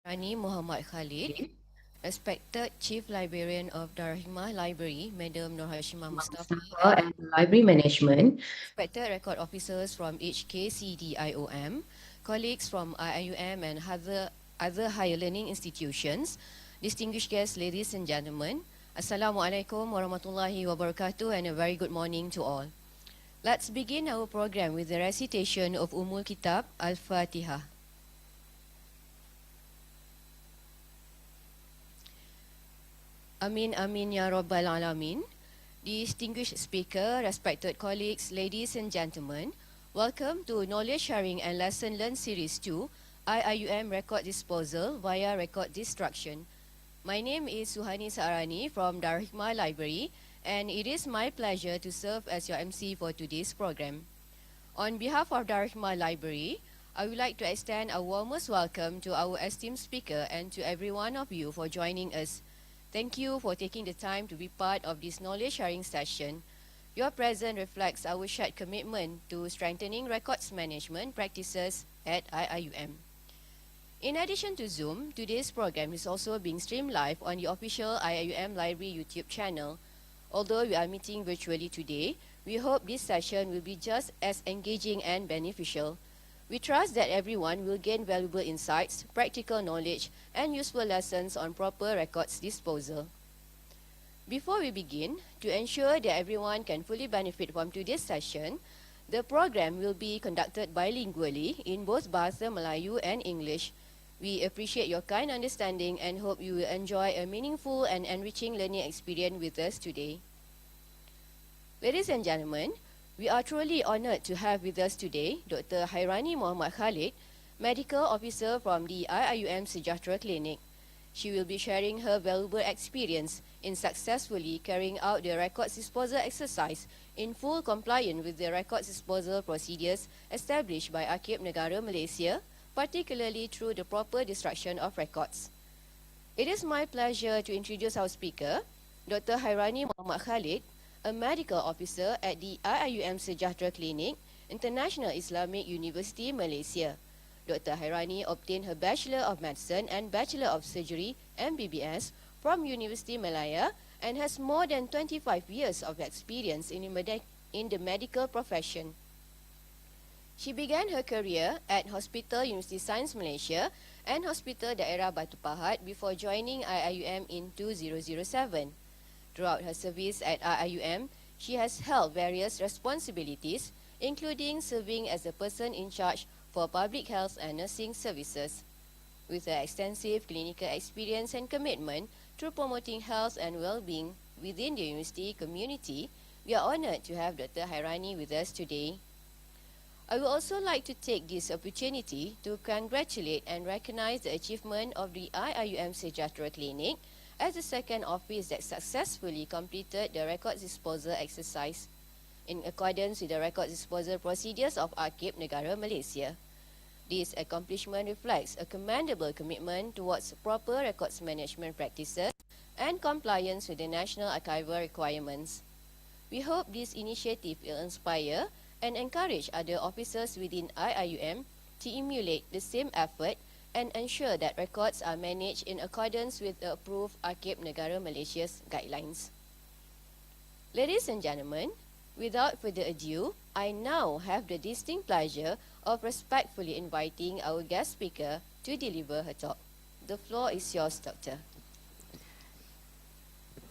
Saarani Muhammad Khalid, respected Chief Librarian of al-Hikmah Library, Madam Nur Hashimah Mustafa, and And Library Management, respected record officers from each KCDIOM, colleagues from IIUM and other higher learning institutions, distinguished guests, ladies and gentlemen, Assalamualaikum warahmatullahi wabarakatuh, and a very good morning to all. Let's begin our program with the recitation of Kitab Al-Fatiha. Amin Amin Ya Rabbal Alamin. Distinguished speaker, respected colleagues, ladies and gentlemen, welcome to Knowledge Sharing and Lesson Learn Series 2, IIUM Record Disposal via Record Destruction. My name is Suhani Saarani from al-Hikmah Library, and it is my pleasure to serve as your MC for today's program. On behalf of al-Hikmah Library, I would like to extend a warmest welcome to our esteemed speaker and to every one of you for joining us. Thank you for taking the time to be part of this knowledge sharing session. Your presence reflects our shared commitment to strengthening records management practices at IIUM. In addition to Zoom, today's program is also being streamed live on the official IIUM Library YouTube channel. Although we are meeting virtually today, we hope this session will be just as engaging and beneficial. We trust that everyone will gain valuable insights, practical knowledge, and useful lessons on proper records disposal. Before we begin, to ensure that everyone can fully benefit from today's session, the program will be conducted bilingually in both Bahasa Melayu and English. We appreciate your kind understanding and hope you will enjoy a meaningful and enriching learning experience with us today. Ladies and gentlemen, we are truly honored to have with us today Dr. Hairani Muhammad Khalid, Medical Officer from the IIUM Sejahtera Clinic. She will be sharing her valuable experience in successfully carrying out the records disposal exercise in full compliance with the records disposal procedures established by Akib Negara Malaysia, particularly through the proper destruction of records. It is my pleasure to introduce our speaker, Dr. Hairani Muhammad Khalid, a medical officer at the IIUM Sejahtera Clinic, International Islamic University, Malaysia. Dr. Hairani obtained her Bachelor of Medicine and Bachelor of Surgery (MBBS) from University Malaya and has more than 25 years of experience in the medical profession. She began her career at Hospital University Science Malaysia and Hospital Daerah Batu Pahat before joining IIUM in 2007. Throughout her service at IIUM, she has held various responsibilities, including serving as the person in charge for public health and nursing services. With her extensive clinical experience and commitment to promoting health and well-being within the university community, we are honored to have Dr. Hairani with us today. I would also like to take this opportunity to congratulate and recognize the achievement of the IIUM Sejahtera Clinic as the second office that successfully completed the records disposal exercise in accordance with the records disposal procedures of Akib Negara Malaysia. This accomplishment reflects a commendable commitment towards proper records management practices and compliance with the national archival requirements. We hope this initiative will inspire and encourage other officers within IIUM to emulate the same effort and ensure that records are managed in accordance with the approved Akib Negara Malaysia's guidelines. Ladies and gentlemen, without further ado, I now have the distinct pleasure of respectfully inviting our guest speaker to deliver her talk. The floor is yours, Doctor.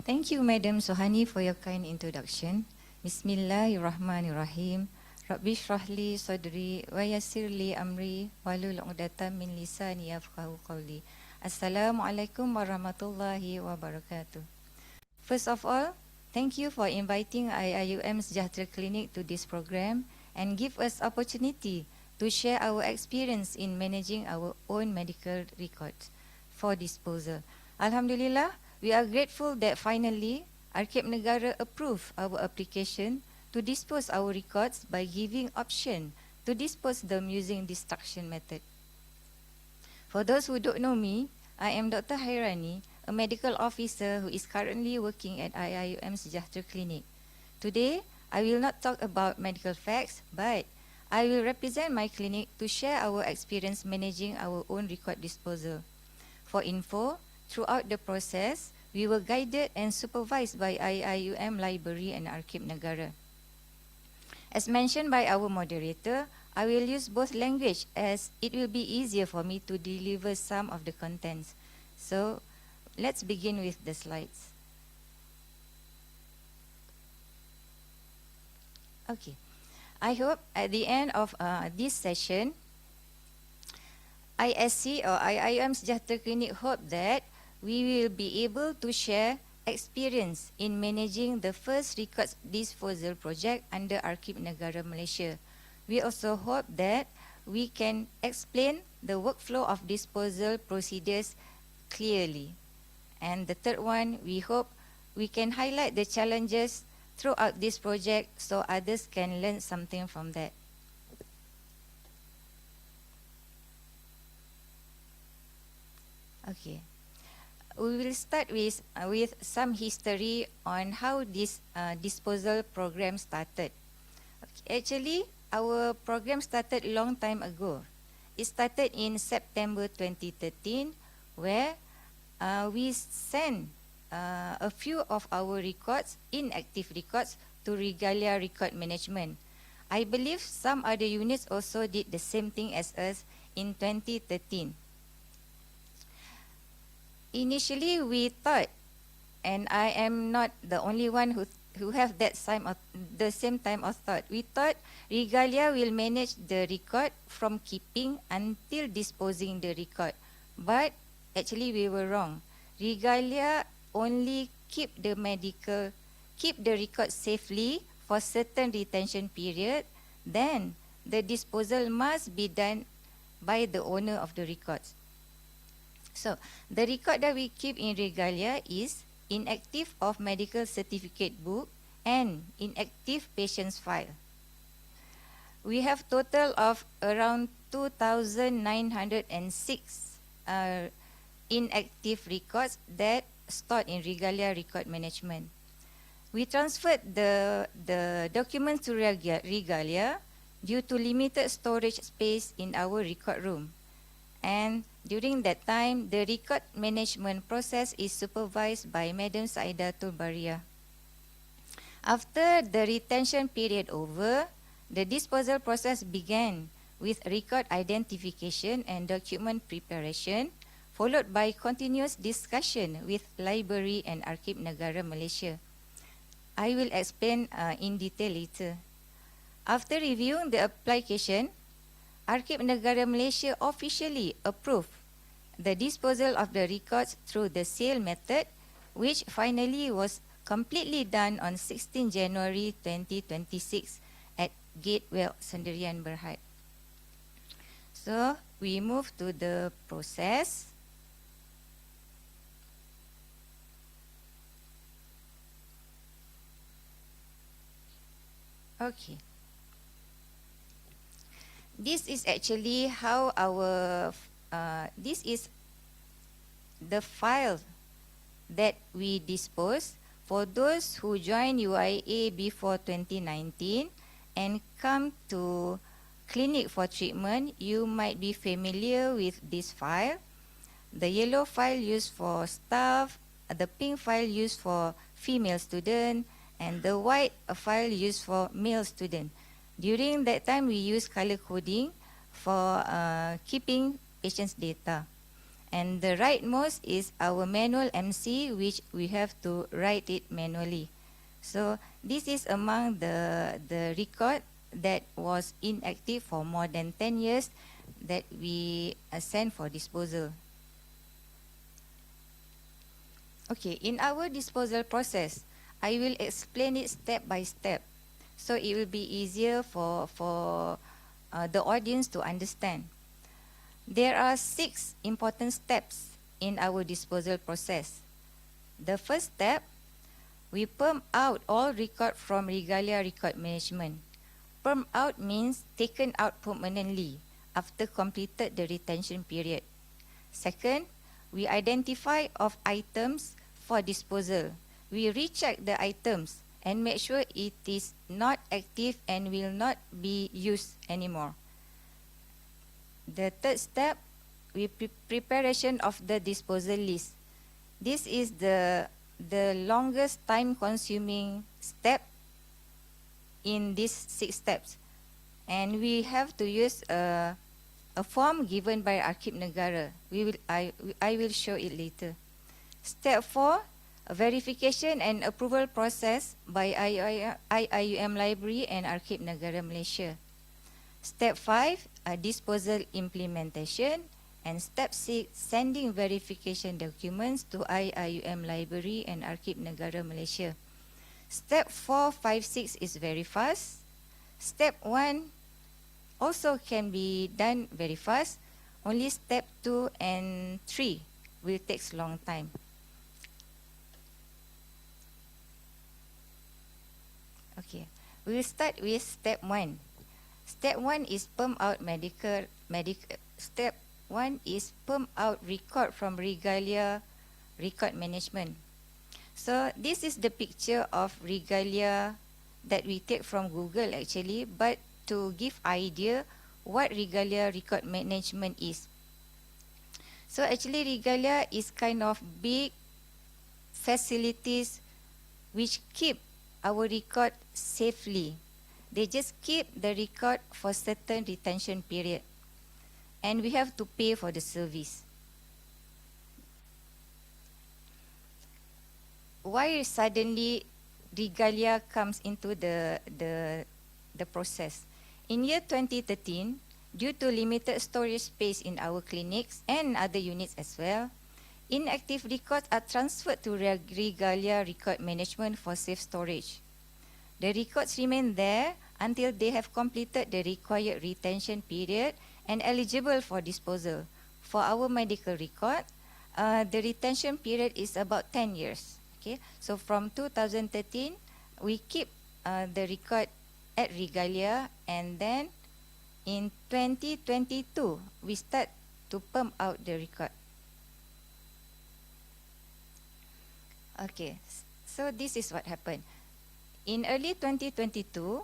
Thank you, Madam Suhani, for your kind introduction. Bismillahirrahmanirrahim. Rabbi shrahli sadri wa yassirli amri wahlul 'uqdatam min lisani yafqahu qawli. Assalamualaikum warahmatullahi wabarakatuh. First of all, thank you for inviting IIUM Sejahtera Clinic to this program and give us opportunity to share our experience in managing our own medical records for disposal. Alhamdulillah, we are grateful that finally Akib Negara approved our application to dispose our records by giving option to dispose them using destruction method. For those who don't know me, I am Dr. Hairani, a medical officer who is currently working at IIUM Sejahtera Clinic. Today, I will not talk about medical facts, but I will represent my clinic to share our experience managing our own record disposal. For info, throughout the process, we were guided and supervised by IIUM Library and Arkib Negara. As mentioned by our moderator, I will use both language as it will be easier for me to deliver some of the contents. So let's begin with the slides. Okay. I hope at the end of this session, ISC or IIUM Sejahtera Clinic hope that we will be able to share experience in managing the first records disposal project under Arkib Negara Malaysia. We also hope that we can explain the workflow of disposal procedures clearly. And the third one, we hope we can highlight the challenges throughout this project so others can learn something from that. Okay. We will start with some history on how this disposal program started. Okay. Actually, our program started a long time ago. It started in September 2013, where we sent a few of our records, inactive records, to Regalia Record Management. I believe some other units also did the same thing as us in 2013. Initially, we thought, and I am not the only one who have that the same time of thought. We thought Regalia will manage the record from keeping until disposing the record, but actually we were wrong. Regalia only keep the record safely for certain retention period. Then the disposal must be done by the owner of the records. So the record that we keep in Regalia is inactive of medical certificate book and inactive patient's file. We have total of around 2,906 inactive records that stored in Regalia Record Management. We transferred the documents to Regalia due to limited storage space in our record room. And during that time, the record management process is supervised by Madam Saidatul Baria. After the retention period over, the disposal process began with record identification and document preparation, followed by continuous discussion with Library and Arkib Negara Malaysia. I will explain in detail later. After reviewing the application, Arkib Negara Malaysia officially approved the disposal of the records through the sale method, which finally was completely done on 16 January 2026 at Gateway Sendirian Berhad. So we move to the process. Okay. This is actually how this is the file that we dispose for those who join UIA before 2019 and come to clinic for treatment. You might be familiar with this file. The yellow file used for staff, the pink file used for female student, and the white file used for male student. During that time, we use color coding for keeping patients' data. And the rightmost is our manual MC, which we have to write it manually. So this is among the record that was inactive for more than 10 years that we sent for disposal. Okay, in our disposal process, I will explain it step by step, so it will be easier for the audience to understand. There are 6 important steps in our disposal process. The first step, we perm out all record from Regalia Record Management. Perm out means taken out permanently after completed the retention period. Second, we identify of items for disposal. We recheck the items and make sure it is not active and will not be used anymore. The third step, preparation of the disposal list. This is the longest time-consuming step in these 6 steps, and we have to use a form given by Arkib Negara. I will show it later. Step 4, a verification and approval process by IIUM Library and Arkib Negara Malaysia. Step 5, a disposal implementation. And step 6, sending verification documents to IIUM Library and Arkib Negara Malaysia. Step 4, 5, 6 is very fast. Step 1 also can be done very fast. Only step 2 and 3 will take long time. Okay, we'll start with step 1. Step 1 is perm out Step 1 is perm out record from Regalia record management. So this is the picture of Regalia that we take from Google actually, but to give idea what Regalia record management is. So actually Regalia is kind of big facilities which keep our record safely. They just keep the record for certain retention period, and we have to pay for the service. Why suddenly Regalia comes into the process? In year 2013, due to limited storage space in our clinics and other units as well, inactive records are transferred to Regalia record management for safe storage. The records remain there until they have completed the required retention period and eligible for disposal. For our medical record, the retention period is about 10 years. Okay, so from 2013, we keep the record at Regalia, and then in 2022, we start to pump out the record. Okay, so this is what happened. In early 2022,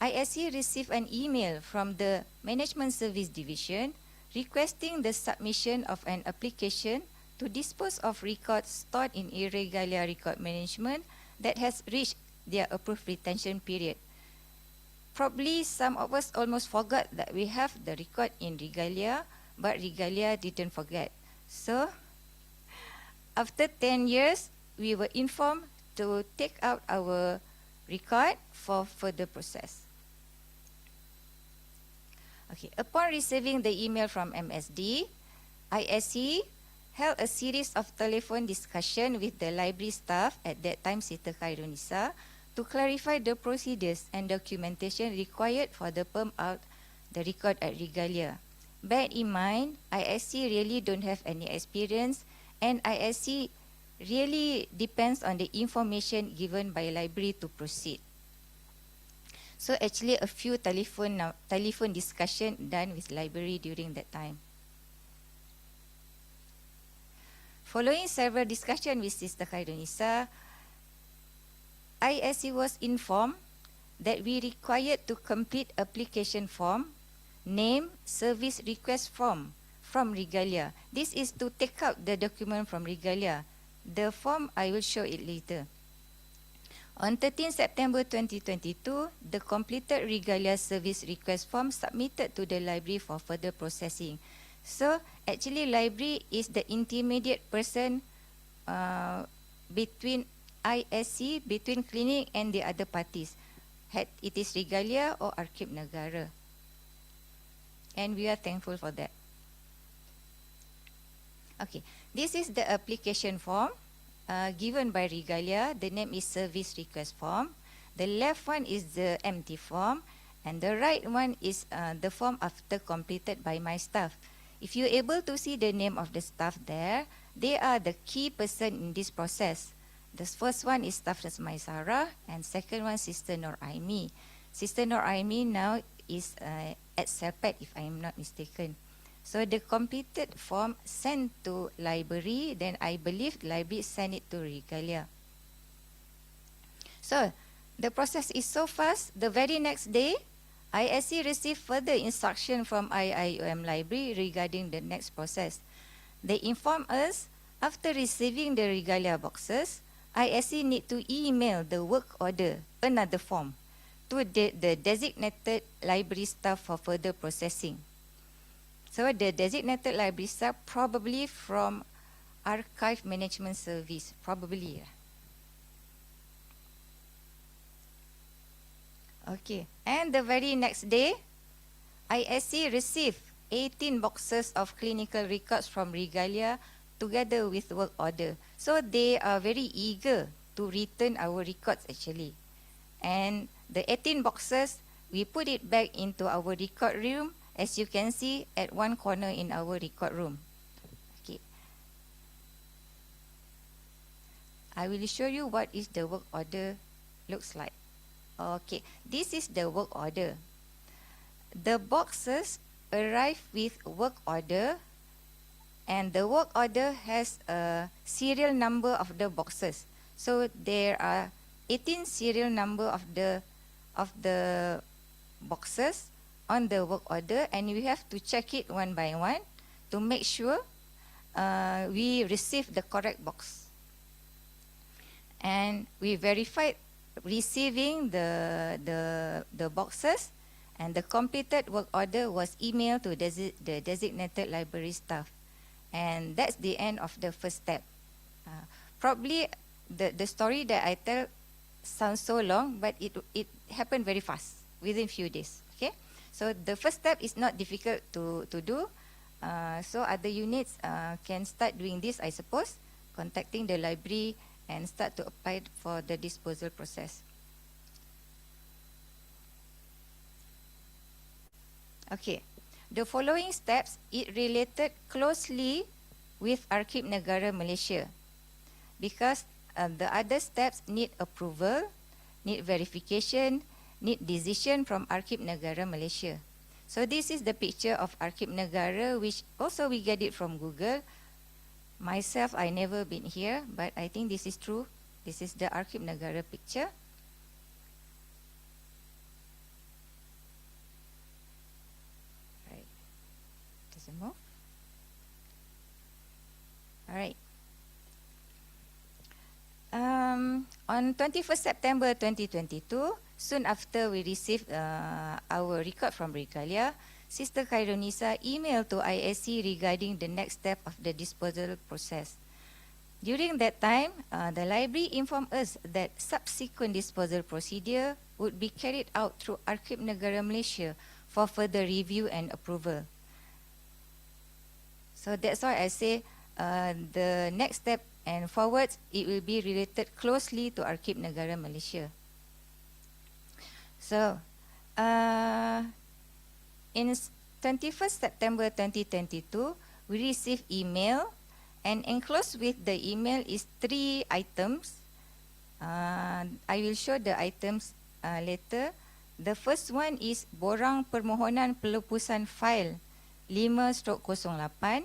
ISC received an email from the Management Service Division requesting the submission of an application to dispose of records stored in Regalia record management that has reached their approved retention period. Probably some of us almost forgot that we have the record in Regalia, but Regalia didn't forget. So, after 10 years, we were informed to take out our record for further process. Okay, upon receiving the email from MSD, ISC held a series of telephone discussion with the library staff, at that time Sejahtera Khairunisa, to clarify the procedures and documentation required for the perm out the record at Regalia. Bear in mind, ISC really don't have any experience, and ISC really depends on the information given by library to proceed. So actually a few telephone discussion done with library during that time. Following several discussions with Sister Khairunisa, ISC was informed that we required to complete application form, name, service request form from Regalia. This is to take out the document from Regalia. The form, I will show it later. On 13 September 2022, the completed Regalia service request form submitted to the library for further processing. So, actually library is the intermediate person between ISC, between clinic and the other parties. It is Regalia or Arkib Negara. And we are thankful for that. Okay, this is the application form given by Regalia. The name is service request form. The left one is the empty form, and the right one is the form after completed by my staff. If you're able to see the name of the staff there, they are the key person in this process. The first one is Staff Nurse Maisara, and second one Sister Nur Aimi. Sister Nur Aimi now is at Serpet, if I am not mistaken. So the completed form sent to library, then I believe library sent it to Regalia. So the process is so fast. The very next day, ISC received further instruction from IIUM Library regarding the next process. They inform us after receiving the regalia boxes, ISC need to email the work order, another form, to the designated library staff for further processing. So the designated library staff probably from Archive Management Service, probably. Okay, and the very next day, ISC received 18 boxes of clinical records from regalia together with work order. So they are very eager to return our records actually. And the 18 boxes, we put it back into our record room, as you can see at one corner in our record room. Okay. I will show you what is the work order looks like. Okay, this is the work order. The boxes arrive with work order, and the work order has a serial number of the boxes. So there are 18 serial number of the boxes on the work order, and we have to check it one by one to make sure we receive the correct box. And we verified receiving the boxes, and the completed work order was emailed to the designated library staff. And that's the end of the first step. Probably the story that I tell sounds so long, but it happened very fast, within few days. Okay, so the first step is not difficult to do. So other units can start doing this, I suppose, contacting the library and start to apply for the disposal process. Okay, the following steps, it related closely with Arkib Negara Malaysia, because the other steps need approval, need verification, need decision from Arkib Negara Malaysia. So this is the picture of Arkib Negara, which also we get it from Google. Myself, I never been here, but I think this is true. This is the Arkib Negara picture. Right. Does it move? All right. On 21st September 2022, soon after we received our record from Regalia, Sister Khairunisa emailed to ISC regarding the next step of the disposal process. During that time, the library informed us that subsequent disposal procedure would be carried out through Arkib Negara Malaysia for further review and approval. So that's why I say the next step and forwards, it will be related closely to Arkib Negara Malaysia. So, in 21st September 2022, we received email, and enclosed with the email is 3 items. I will show the items later. The first one is borang permohonan pelupusan fail 5/08.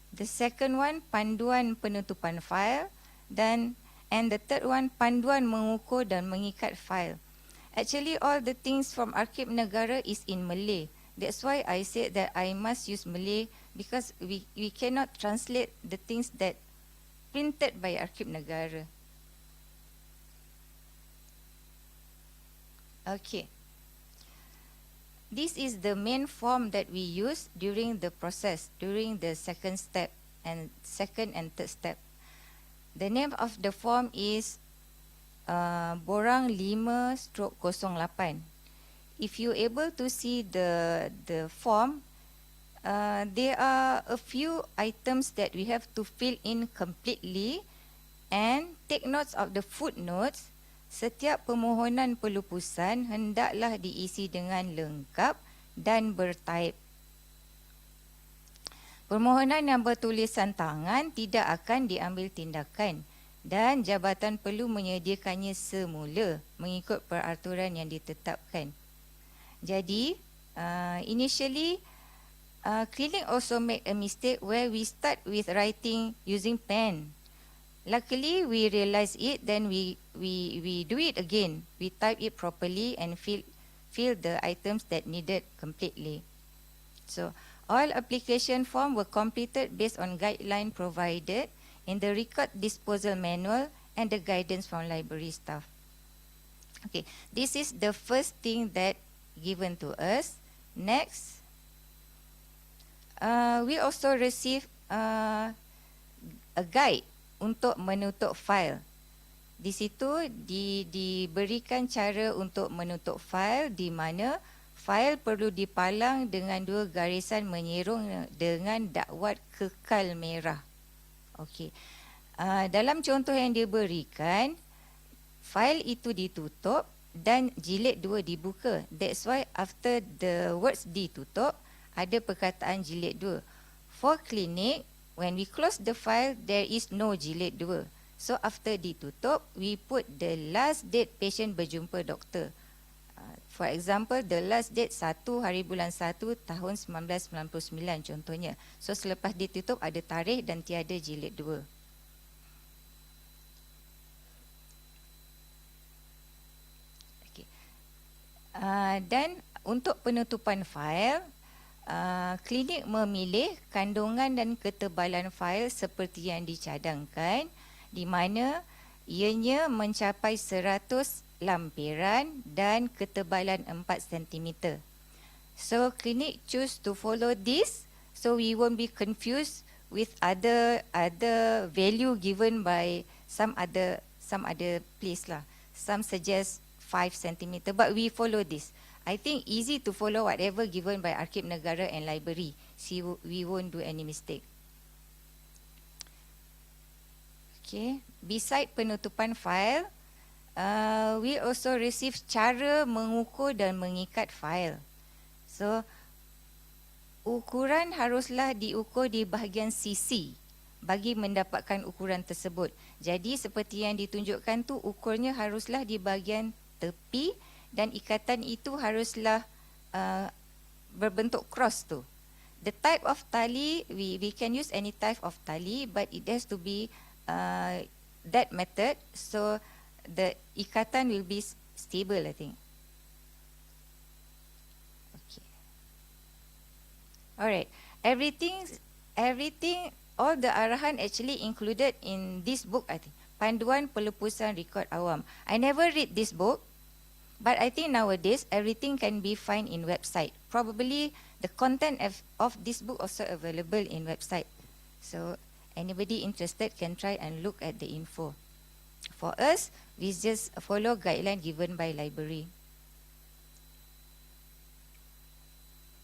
The second one, panduan penutupan fail, and the third one, panduan mengukur dan mengikat fail. Actually, all the things from Arkib Negara is in Malay. That's why I said that I must use Malay, because we cannot translate the things that printed by Arkib Negara. Okay. This is the main form that we use during the process, during the second and third step. The name of the form is borang 5/08. If you able to see the form, there are a few items that we have to fill in completely, and take notes of the footnotes. Setiap permohonan pelupusan hendaklah diisi dengan lengkap dan bertaip. Permohonan yang bertulisan tangan tidak akan diambil tindakan, dan jabatan perlu menyediakannya semula mengikut peraturan yang ditetapkan. Jadi, initially, clinic also make a mistake where we start with writing using pen. Luckily, we realize it, then we do it again. We type it properly and fill fill the items that needed completely. So all application form were completed based on guideline provided in the record disposal manual and the guidance from library staff. Okay, this is the first thing that given to us. Next, we also receive a guide untuk menutup file. Di situ diberikan cara untuk menutup file di mana file perlu dipalang dengan 2 garisan menyerong dengan dakwat kekal merah. Okey. Dalam contoh yang diberikan, file itu ditutup dan jilid 2 dibuka. That's why after the words ditutup, ada perkataan jilid 2. For clinic, when we close the file, there is no jilid 2. So after ditutup, we put the last date patient berjumpa doktor. For example, the last date 1 hari bulan 1 tahun 1999 contohnya. So selepas ditutup ada tarikh dan tiada jilid 2. Okay. Dan untuk penutupan fail, klinik memilih kandungan dan ketebalan fail seperti yang dicadangkan, di mana ianya mencapai 100 lampiran dan ketebalan 4 cm. So klinik choose to follow this, so we won't be confused with other value given by some other place lah. Some suggest 5 cm, but we follow this. I think easy to follow whatever given by Arkib Negara and Library. So we won't do any mistake. Okay, beside penutupan fail, we also receive cara mengukur dan mengikat fail. So, ukuran haruslah diukur di bahagian sisi bagi mendapatkan ukuran tersebut. Jadi seperti yang ditunjukkan tu, ukurnya haruslah di bahagian tepi dan ikatan itu haruslah berbentuk cross tu. The type of tali, we can use any type of tali, but it has to be that method, so the ikatan will be stable, I think. Okay. Alright, everything, all the arahan actually included in this book, I think. Panduan Pelepasan Rekod Awam. I never read this book, but I think nowadays everything can be found in website. Probably the content of this book also available in website. So anybody interested can try and look at the info. For us, we just follow guideline given by library.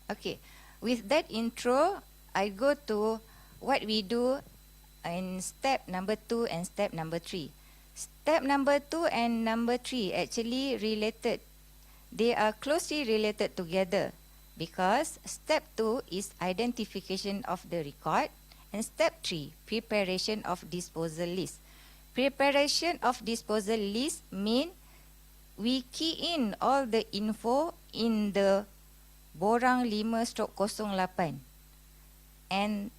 Okay, with that intro, I go to what we do in step number 2 and step number 3. Step number 2 and number 3 actually related. They are closely related together because step 2 is identification of the record and step 3, preparation of disposal list. Preparation of disposal list mean we key in all the info in the borang 5/08 and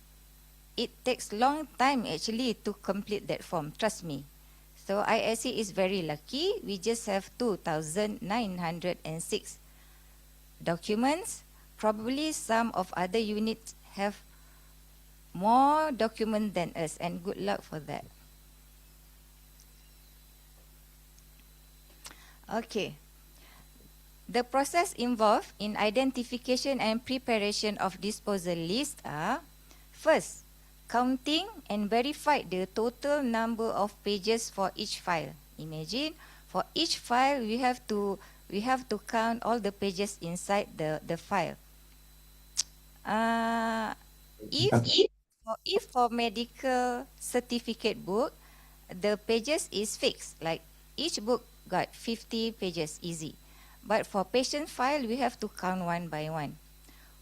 it takes long time actually to complete that form, trust me. So ISC is very lucky, we just have 2,906 documents. Probably some of other units have more documents than us, and good luck for that. Okay, the process involved in identification and preparation of disposal list are: first, counting and verify the total number of pages for each file. Imagine for each file we have to count all the pages inside the file. If for medical certificate book, the pages is fixed, like each book got 50 pages, easy. But for patient file, we have to count one by one.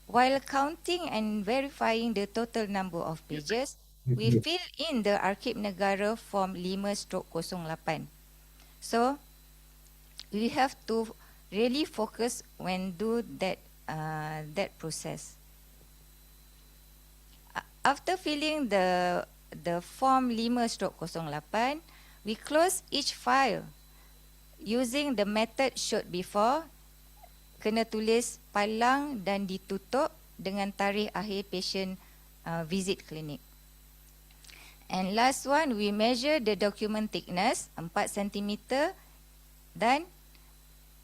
While counting and verifying the total number of pages, we fill in the Arkib Negara form 5/08. So, we have to really focus when do that process. After filling the form 5/08, we close each file using the method showed before. kena tulis palang dan ditutup dengan tarikh akhir patient visit klinik. And last one, we measure the document thickness 4 cm dan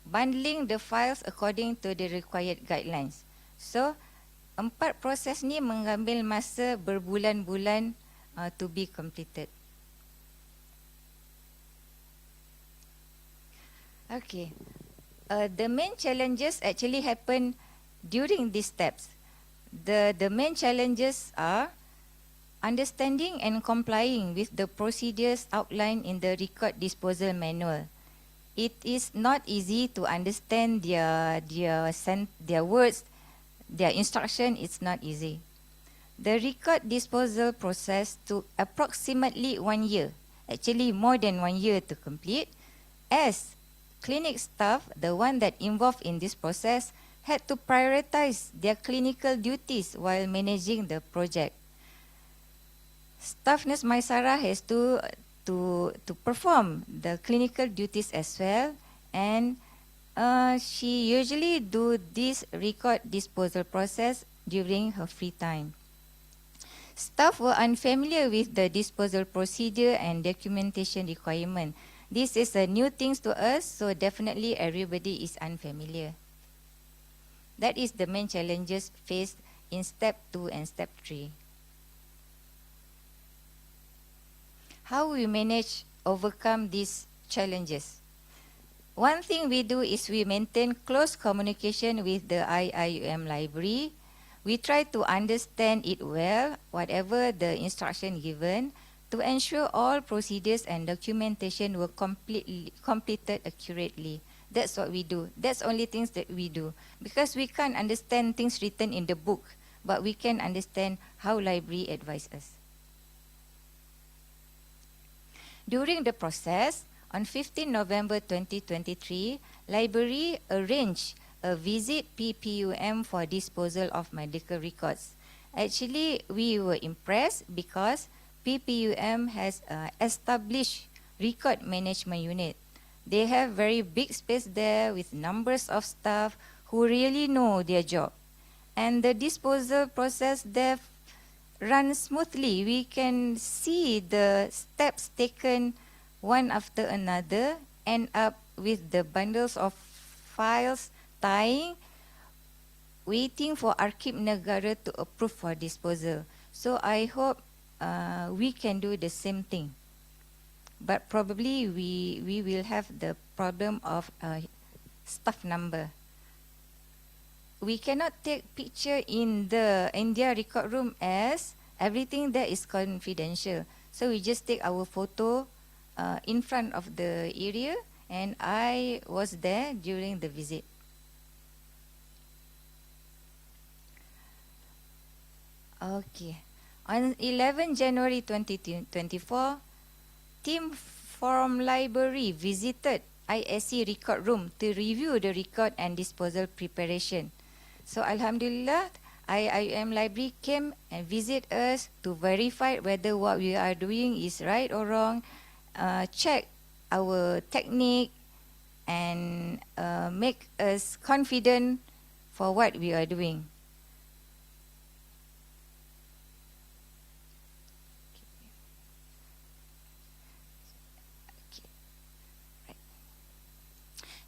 bundling the files according to the required guidelines. So, 4 proses ni mengambil masa berbulan-bulan to be completed. Okay. The main challenges actually happen during these steps. The main challenges are understanding and complying with the procedures outlined in the record disposal manual. It is not easy to understand their words, their instruction. It's not easy. The record disposal process took approximately 1 year, actually more than 1 year to complete, as clinic staff, the one that involved in this process, had to prioritize their clinical duties while managing the project. Staff Nurse Maisara has to perform the clinical duties as well, and she usually do this record disposal process during her free time. Staff were unfamiliar with the disposal procedure and documentation requirement. This is a new thing to us, so definitely everybody is unfamiliar. That is the main challenges faced in step 2 and step 3. How we overcome these challenges? One thing we do is we maintain close communication with the IIUM library. We try to understand it well, whatever the instruction given, to ensure all procedures and documentation were completed accurately. That's what we do. That's only things that we do. Because we can't understand things written in the book, but we can understand how library advise us. During the process, on 15 November 2023, library arranged a visit PPUM for disposal of medical records. Actually, we were impressed because PPUM has established record management unit. They have very big space there with numbers of staff who really know their job. And the disposal process there runs smoothly. We can see the steps taken one after another, end up with the bundles of files tying, waiting for Arkib Negara to approve for disposal. So I hope we can do the same thing. But probably we will have the problem of staff number. We cannot take picture in the India record room as everything there is confidential. So we just take our photo in front of the area, and I was there during the visit. Okay. On 11 January 2024, team from library visited ISC record room to review the record and disposal preparation. So Alhamdulillah, IIUM library came and visit us to verify whether what we are doing is right or wrong, check our technique, and make us confident for what we are doing.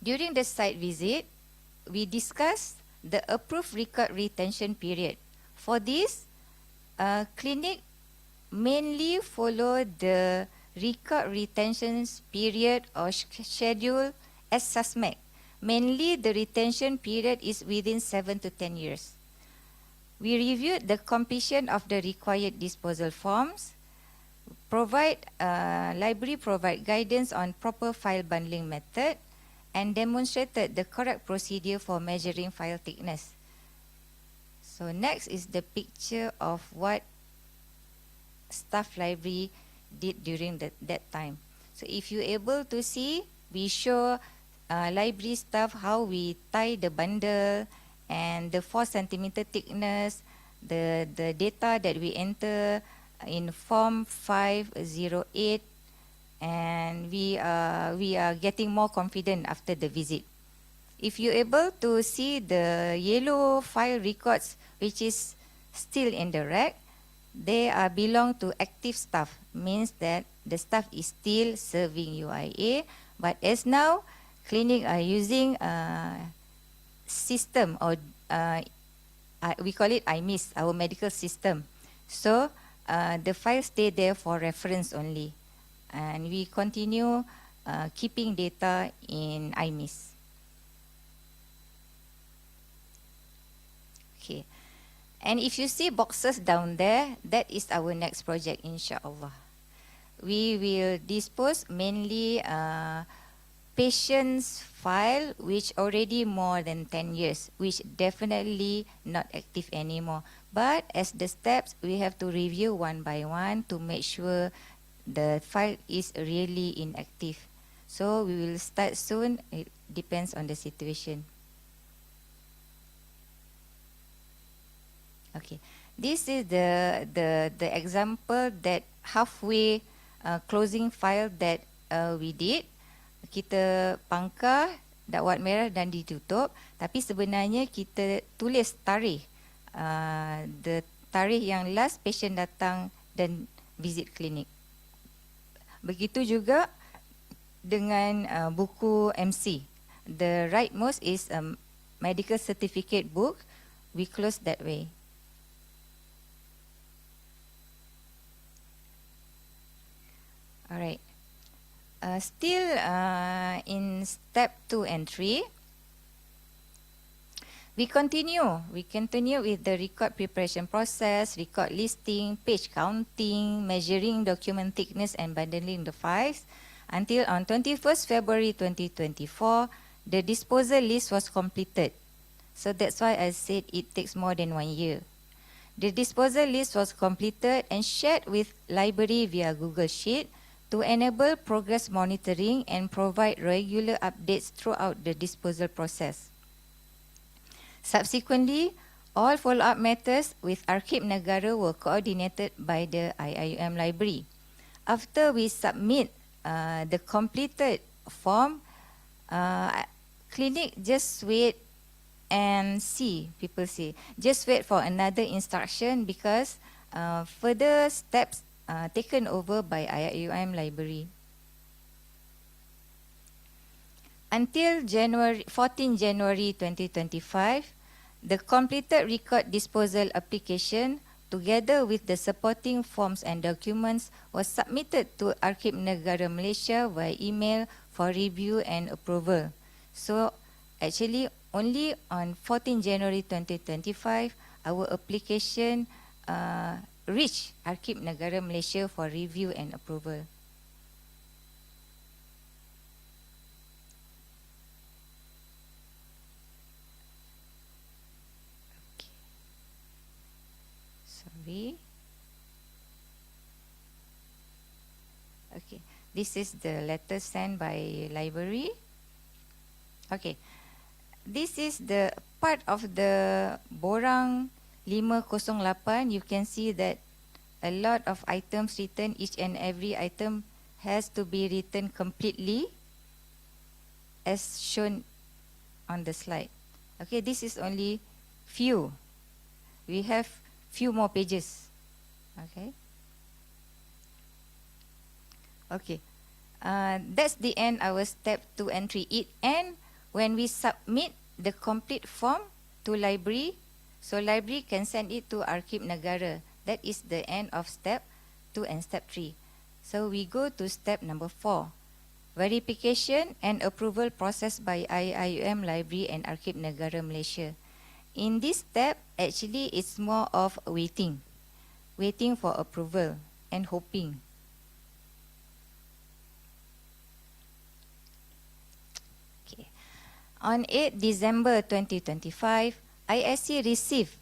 During the site visit, we discussed the approved record retention period. For this, clinic mainly follow the record retention period or schedule as SUSMEC. Mainly, the retention period is within 7 to 10 years. We reviewed the completion of the required disposal forms, library provide guidance on proper file bundling method, and demonstrated the correct procedure for measuring file thickness. So next is the picture of what staff library did during that time. So if you're able to see, we show library staff how we tie the bundle and the 4 centimeter thickness, the data that we enter in form 508, and we are getting more confident after the visit. if you're able to see the yellow file records which is still in the rack, they are belong to active staff, means that the staff is still serving UIA, but as now, clinic are using system or we call it IMIS, our medical system. So the file stay there for reference only, and we continue keeping data in IMIS. Okay, and if you see boxes down there, that is our next project, inshallah. We will dispose mainly patients file which already more than 10 years, which definitely not active anymore. But as the steps, we have to review one by one to make sure the file is really inactive. So we will start soon. It depends on the situation. Okay, this is the example that halfway closing file that we did. Kita pangkar dakwat merah dan ditutup, tapi sebenarnya kita tulis tarikh, the tarikh yang last patient datang dan visit klinik. Begitu juga dengan buku MC. The rightmost is a medical certificate book. We close that way. Alright. Still in step 2 and 3, we continue with the record preparation process, record listing, page counting, measuring document thickness and bundling the files until on 21st February 2024, the disposal list was completed. So that's why I said it takes more than 1 year. The disposal list was completed and shared with library via Google Sheet to enable progress monitoring and provide regular updates throughout the disposal process. Subsequently, all follow-up matters with Arkib Negara were coordinated by the IIUM library. After we submit the completed form, clinic just wait and see, people say, just wait for another instruction because further steps taken over by IIUM library. Until 14 January 2025, the completed record disposal application together with the supporting forms and documents was submitted to Arkib Negara Malaysia via email for review and approval. So actually only on 14 January 2025, our application reach Arkib Negara Malaysia for review and approval. Okay. Sorry. Okay, this is the letter sent by library. Okay, this is the part of the borang 508. You can see that a lot of items written, each and every item has to be written completely as shown on the slide. Okay, this is only few. We have few more pages. Okay. Okay. That's the end our step 2 and 3. It end when we submit the complete form to library. So library can send it to Arkib Negara. That is the end of step 2 and step 3. So we go to step number 4. Verification and approval process by IIUM Library and Arkib Negara Malaysia. In this step, actually it's more of waiting. Waiting for approval and hoping. Okay. On 8 December 2025, ISC received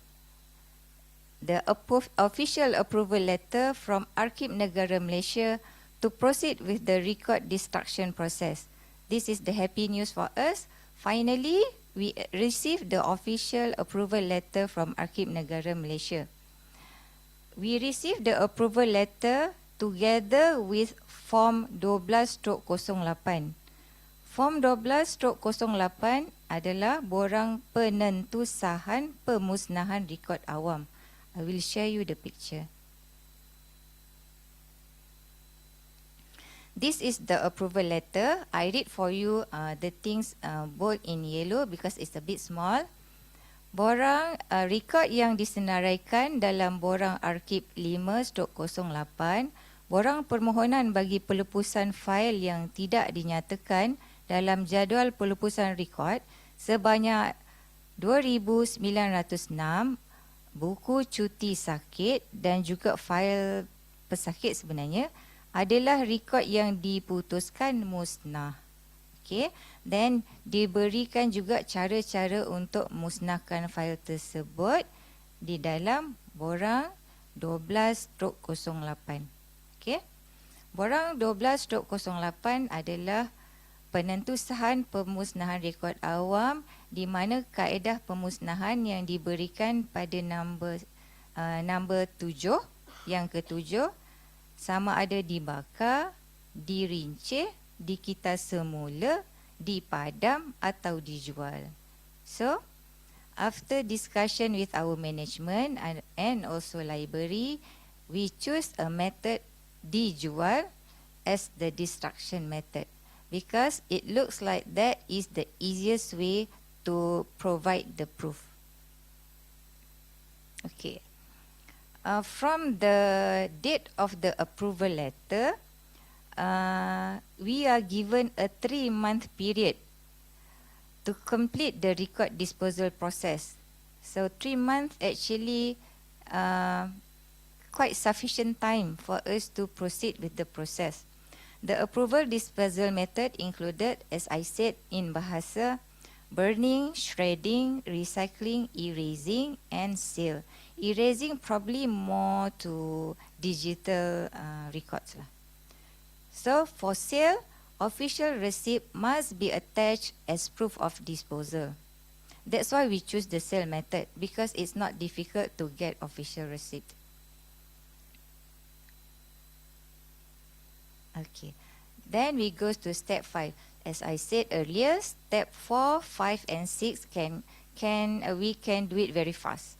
the official approval letter from Arkib Negara Malaysia to proceed with the record destruction process. This is the happy news for us. Finally, we received the official approval letter from Arkib Negara Malaysia. We received the approval letter together with Form 12/08. Form 12/08 adalah borang penentusahan pemusnahan rekod awam. I will share you the picture. This is the approval letter. I read for you the things bold in yellow because it's a bit small. Borang rekod yang disenaraikan dalam borang arkib 5/08, borang permohonan bagi pelepasan fail yang tidak dinyatakan dalam jadual pelepasan rekod sebanyak 2,906 buku cuti sakit dan juga fail pesakit sebenarnya adalah rekod yang diputuskan musnah. Okay. Then diberikan juga cara-cara untuk musnahkan fail tersebut di dalam borang 12/08. Okay. Borang 12/08 adalah penentusahan pemusnahan rekod awam di mana kaedah pemusnahan yang diberikan pada nombor 7 yang ketujuh sama ada dibakar, dirincih, dikita semula, dipadam atau dijual. So, after discussion with our management and also library, we choose a method dijual as the destruction method because it looks like that is the easiest way to provide the proof. Okay. From the date of the approval letter, we are given a 3-month period to complete the record disposal process. So 3 months actually quite sufficient time for us to proceed with the process. The approval disposal method included, as I said, in bahasa, burning, shredding, recycling, erasing, and sale. Erasing probably more to digital records lah. So for sale, official receipt must be attached as proof of disposal. That's why we choose the sale method because it's not difficult to get official receipt. Okay, then we go to step 5. As I said earlier, step 4, 5, and 6 we can do it very fast.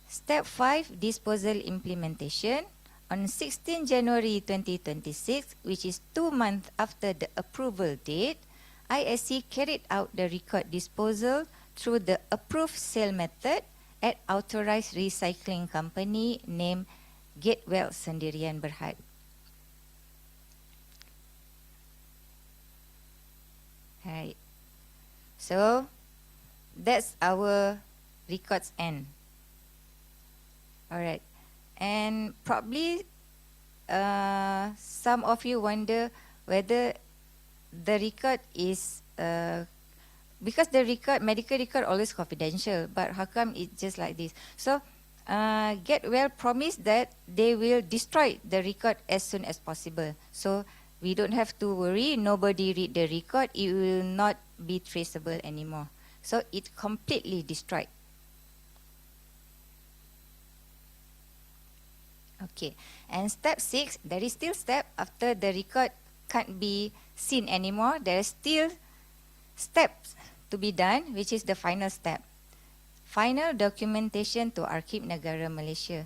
Step 5, disposal implementation. On 16 January 2026, which is 2 months after the approval date, ISC carried out the record disposal through the approved sale method at authorized recycling company named Gatewell Sendirian Berhad. Right. So that's our records end. Alright. And probably some of you wonder whether the record is because the record, medical record always confidential, but how come it's just like this? So Gatewell promised that they will destroy the record as soon as possible. So we don't have to worry, nobody read the record, it will not be traceable anymore. So it completely destroyed. Okay, and step 6, there is still step after the record can't be seen anymore. There is still steps to be done, which is the final step. Final documentation to Arkib Negara Malaysia.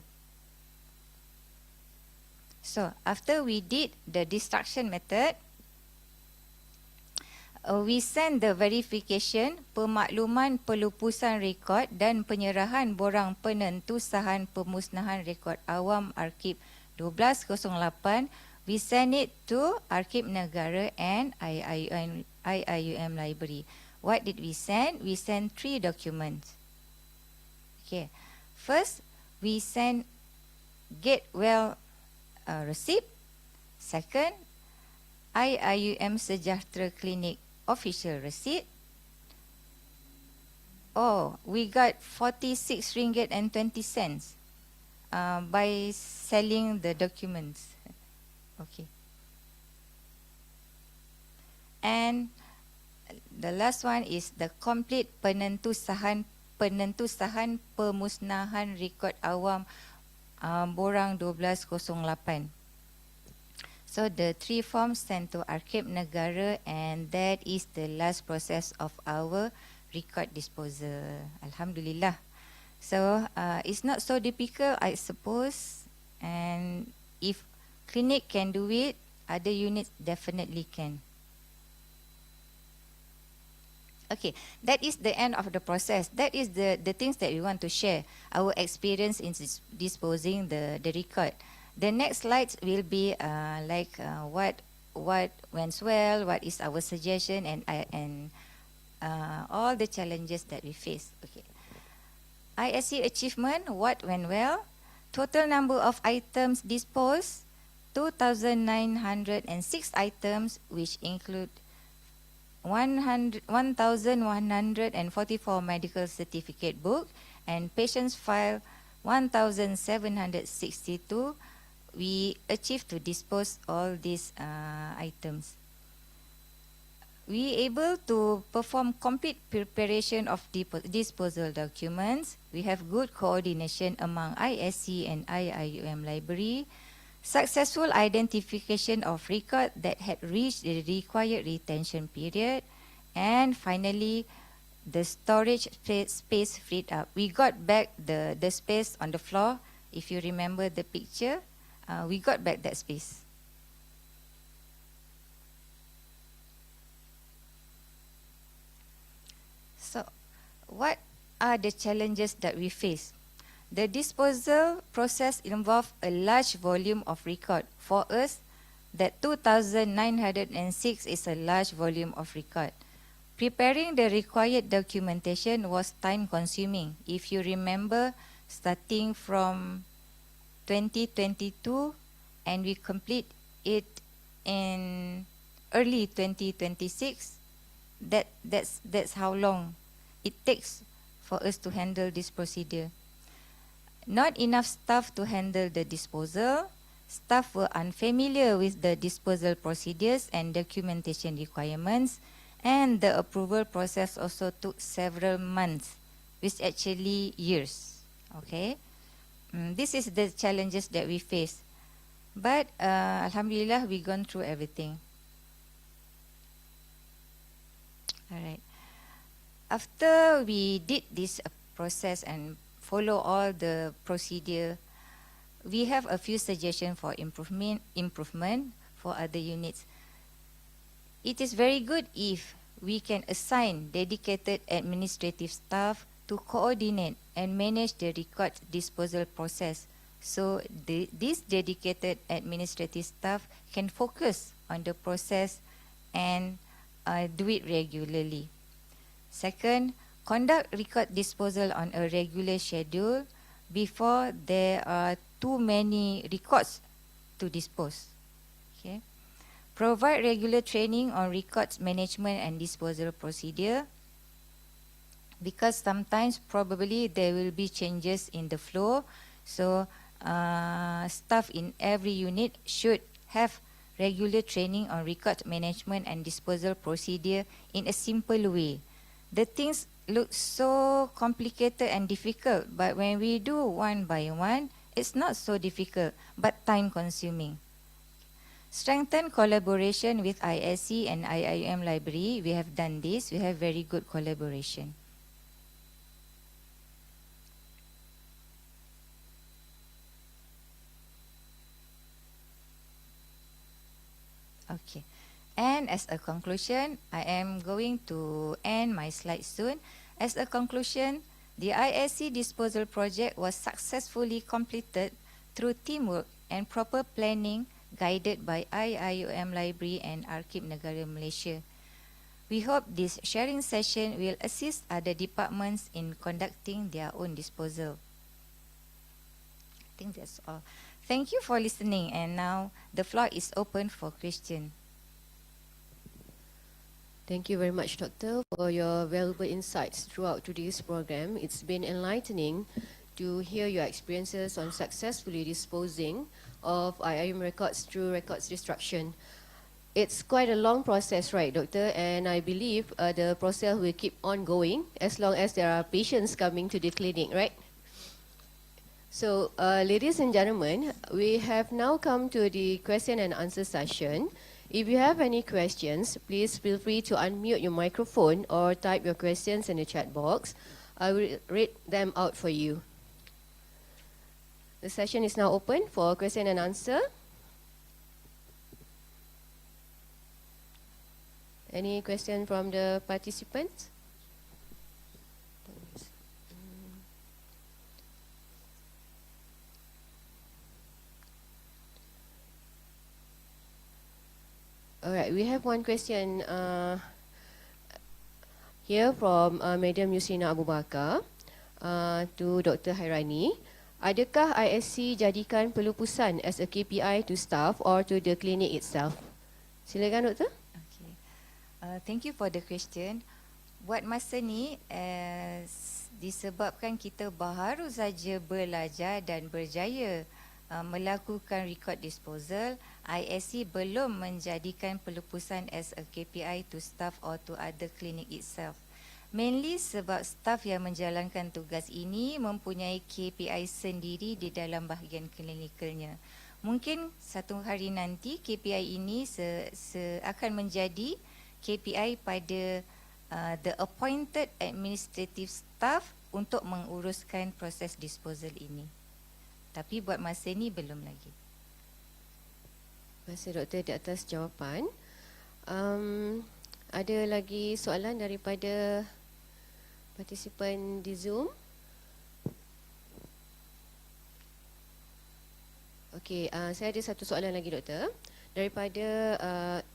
So, after we did the destruction method, we send the verification, pemakluman pelupusan rekod dan penyerahan borang penentusahan pemusnahan rekod awam Arkib 1208. We send it to Arkib Negara and IIUM Library. What did we send? We sent 3 documents. Okay. First, we send Gatewell receipt. Second, IIUM Sejahtera Clinic official receipt. Oh, we got 46 ringgit and 20 cents by selling the documents. Okay. And the last one is the complete penentusahan pemusnahan rekod awam borang 1208. So the 3 forms sent to Arkib Negara, and that is the last process of our record disposal. Alhamdulillah. So it's not so difficult, I suppose, and if clinic can do it, other units definitely can. Okay, that is the end of the process. That is the things that we want to share, our experience in disposing the record. The next slides will be what went well, what is our suggestion, and all the challenges that we face. Okay. ISC achievement, what went well? Total number of items disposed, 2,906 items, which include 1,144 medical certificate book and patients file 1,762. We achieved to dispose all these items. We able to perform complete preparation of disposal documents. We have good coordination among ISC and IIUM library. Successful identification of record that had reached the required retention period. And finally, the storage space freed up. We got back the space on the floor. If you remember the picture, we got back that space. So, what are the challenges that we face? The disposal process involves a large volume of record. For us, that 2,906 is a large volume of record. Preparing the required documentation was time-consuming. If you remember, starting from 2022, and we complete it in early 2026, that's how long it takes for us to handle this procedure. Not enough staff to handle the disposal. Staff were unfamiliar with the disposal procedures and documentation requirements, and the approval process also took several months, which actually years. Okay, this is the challenges that we face, but Alhamdulillah, we gone through everything. All right. After we did this process and follow all the procedure, we have a few suggestions for improvement for other units. It is very good if we can assign dedicated administrative staff to coordinate and manage the record disposal process. So this dedicated administrative staff can focus on the process and do it regularly. Second, conduct record disposal on a regular schedule before there are too many records to dispose. Okay. Provide regular training on records management and disposal procedure, because sometimes probably there will be changes in the flow. So staff in every unit should have regular training on record management and disposal procedure in a simple way. The things look so complicated and difficult, but when we do one by one, it's not so difficult, but time consuming. Strengthen collaboration with ISC and IIUM library. We have done this. We have very good collaboration. Okay. And as a conclusion, I am going to end my slide soon. As a conclusion, the ISC disposal project was successfully completed through teamwork and proper planning, guided by IIUM Library and Arkib Negara Malaysia. We hope this sharing session will assist other departments in conducting their own disposal. I think that's all. Thank you for listening, and now the floor is open for questions. Thank you very much, Doctor, for your valuable insights throughout today's program. It's been enlightening to hear your experiences on successfully disposing of IIUM records through records destruction. It's quite a long process, right, Doctor? And I believe the process will keep on going as long as there are patients coming to the clinic, right? So, ladies and gentlemen, we have now come to the question and answer session. If you have any questions, please feel free to unmute your microphone or type your questions in the chat box. I will read them out for you. The session is now open for question and answer. Any question from the participants? Alright, we have one question here from Madam Yusrina Abu Bakar to Dr. Hairani. Adakah ISC jadikan pelupusan as a KPI to staff or to the clinic itself? Silakan Doktor. Okay. Thank you for the question. Buat masa ni, disebabkan kita baru saja belajar dan berjaya melakukan record disposal, ISC belum menjadikan pelupusan as a KPI to staff or to other clinic itself. Mainly sebab staff yang menjalankan tugas ini mempunyai KPI sendiri di dalam bahagian klinikalnya. Mungkin satu hari nanti KPI ini akan menjadi KPI pada the appointed administrative staff untuk menguruskan proses disposal ini. Tapi buat masa ni belum lagi. Terima kasih Doktor di atas jawapan. Ada lagi soalan daripada partisipan di Zoom? Okey, saya ada satu soalan lagi Doktor. Daripada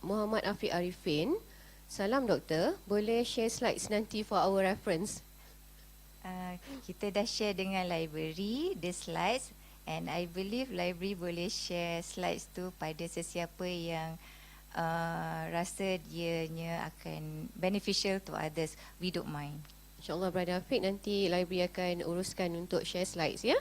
Muhammad Afiq Arifin. Salam Doktor, boleh share slides nanti for our reference? Kita dah share dengan library the slides, and I believe library boleh share slides tu pada sesiapa yang rasa dianya akan beneficial to others. We don't mind. InsyaAllah Brother Afiq, nanti library akan uruskan untuk share slides ya.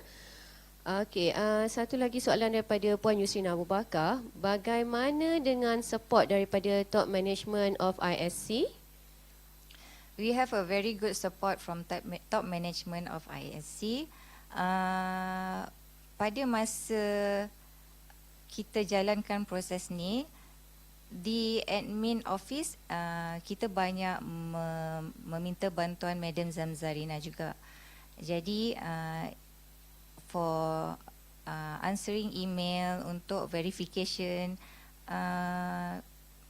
Okey, satu lagi soalan daripada Puan Yusrina Abu Bakar. Bagaimana dengan support daripada top management of ISC? We have a very good support from top management of ISC. Pada masa kita jalankan proses ni, di admin office kita banyak meminta bantuan Madam Zamzarina juga. Jadi for answering email untuk verification,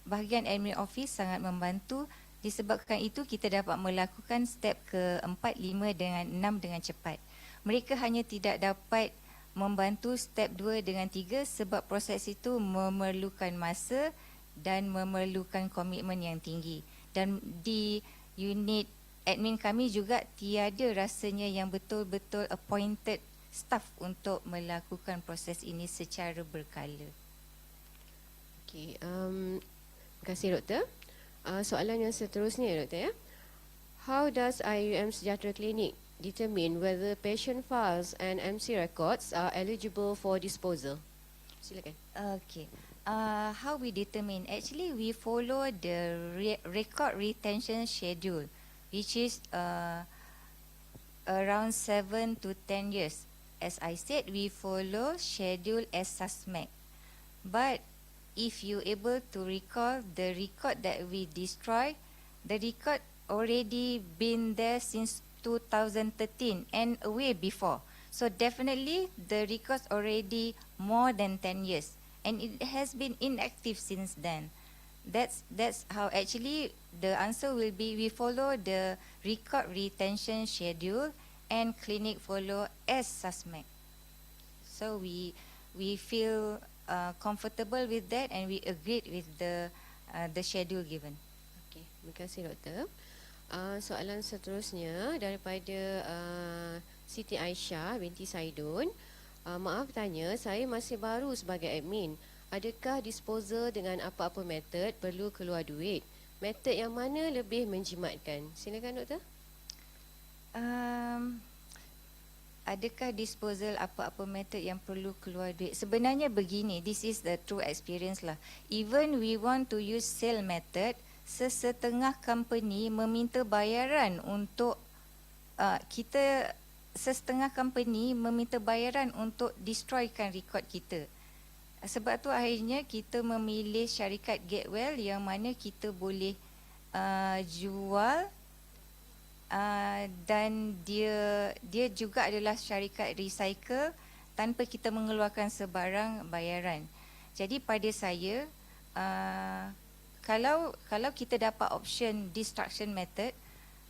bahagian admin office sangat membantu. Disebabkan itu kita dapat melakukan step ke-4, 5 dengan 6 dengan cepat. Mereka hanya tidak dapat membantu step 2 dengan 3 sebab proses itu memerlukan masa dan memerlukan komitmen yang tinggi. Dan di unit admin kami juga tiada rasanya yang betul-betul appointed staff untuk melakukan proses ini secara berkala. Okey, terima kasih Doktor. Soalan yang seterusnya Doktor ya. How does IIUM Sejahtera Clinic determine whether patient files and MC records are eligible for disposal? Silakan. Okay. How we determine? Actually, we follow the record retention schedule, which is around 7 to 10 years. As I said, we follow schedule as suspect. But if you able to recall the record that we destroy, the record already been there since 2013 and way before. So definitely the records already more than 10 years and it has been inactive since then. That's how actually the answer will be. We follow the record retention schedule and clinic follow as suspect. So we feel comfortable with that and we agreed with the schedule given. Okey, terima kasih Doktor. Soalan seterusnya daripada Siti Aisyah binti Saidun. Maaf tanya, saya masih baru sebagai admin. Adakah disposal dengan apa-apa method perlu keluar duit? Metod yang mana lebih menjimatkan? Silakan Doktor. Adakah disposal apa-apa method yang perlu keluar duit? Sebenarnya begini, this is the true experience lah. Even we want to use sale method, sesetengah company meminta bayaran untuk kita sesetengah company meminta bayaran untuk destroykan rekod kita. Sebab tu akhirnya kita memilih syarikat Getwell yang mana kita boleh jual dan dia juga adalah syarikat recycle tanpa kita mengeluarkan sebarang bayaran. Jadi pada saya, kalau kita dapat option destruction method,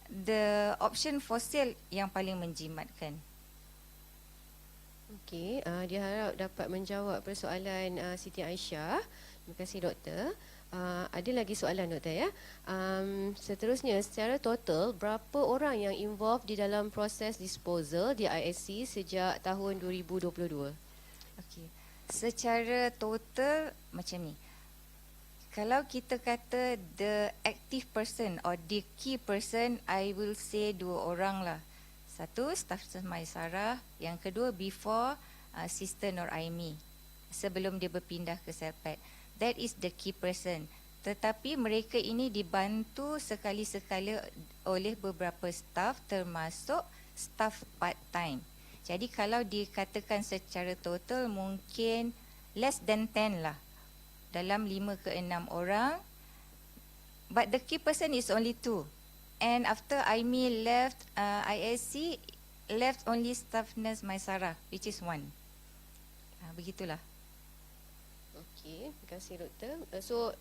the option fossil yang paling menjimatkan. Okey, dia harap dapat menjawab persoalan Siti Aisyah. Terima kasih doktor. Ada lagi soalan doktor ya. Seterusnya, secara total berapa orang yang involved di dalam proses disposal di ISC sejak tahun 2022? Okey. Secara total macam ni. Kalau kita kata the active person or the key person, I will say 2 orang lah. Satu, staff Maisarah. Yang kedua, before Sister Nur Aimi, sebelum dia berpindah ke Selpat. That is the key person. Tetapi mereka ini dibantu sekali-sekala oleh beberapa staff, termasuk staff part-time. Jadi kalau dikatakan secara total, mungkin less than 10 lah. Dalam 5 ke 6 orang. But the key person is only 2. And after Aimi left ISC, left only staff nurse Maisarah, which is 1. Begitulah. Okey, terima kasih doktor. So,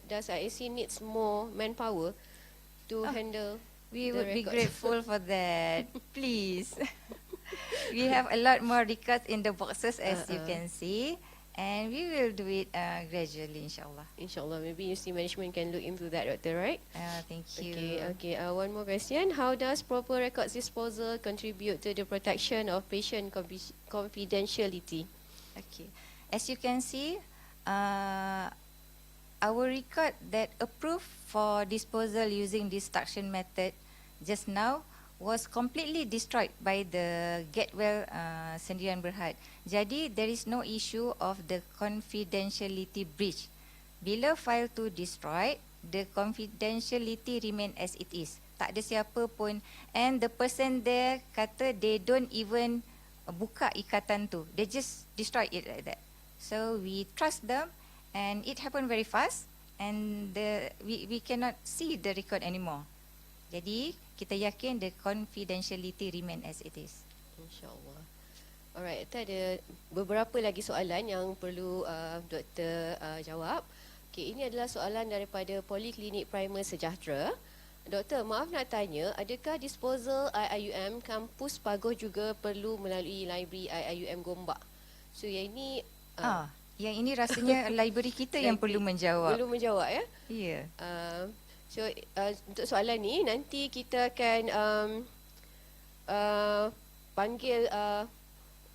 does ISC needs more manpower to handle We the would be records? grateful for that. Please. We have a lot more records in the boxes, as you can see. And we will do it gradually, insyaAllah. InsyaAllah, maybe UC management can look into that, doctor, right? Thank you. Okay. One more question. How does proper records disposal contribute to the protection of patient confidentiality? Okay. As you can see, our record that approved for disposal using destruction method just now was completely destroyed by the Getwell Sendirian Berhad. Jadi there is no issue of the confidentiality breach. Bila file tu destroyed, the confidentiality remain as it is. Tak ada siapa pun, and the person there kata they don't even buka ikatan tu. They just destroy it like that. So we trust them, and it happened very fast, and we cannot see the record anymore. Jadi kita yakin the confidentiality remain as it is. InsyaAllah. Alright, ada beberapa lagi soalan yang perlu doktor jawab. Okay, ini adalah soalan daripada Poliklinik Primer Sejahtera. Doktor, maaf nak tanya, adakah disposal IIUM kampus Pagoh juga perlu melalui library IIUM Gombak? So yang ini yang ini rasanya library kita yang perlu menjawab. Perlu menjawab ya? Ya. So untuk soalan ni nanti kita akan panggil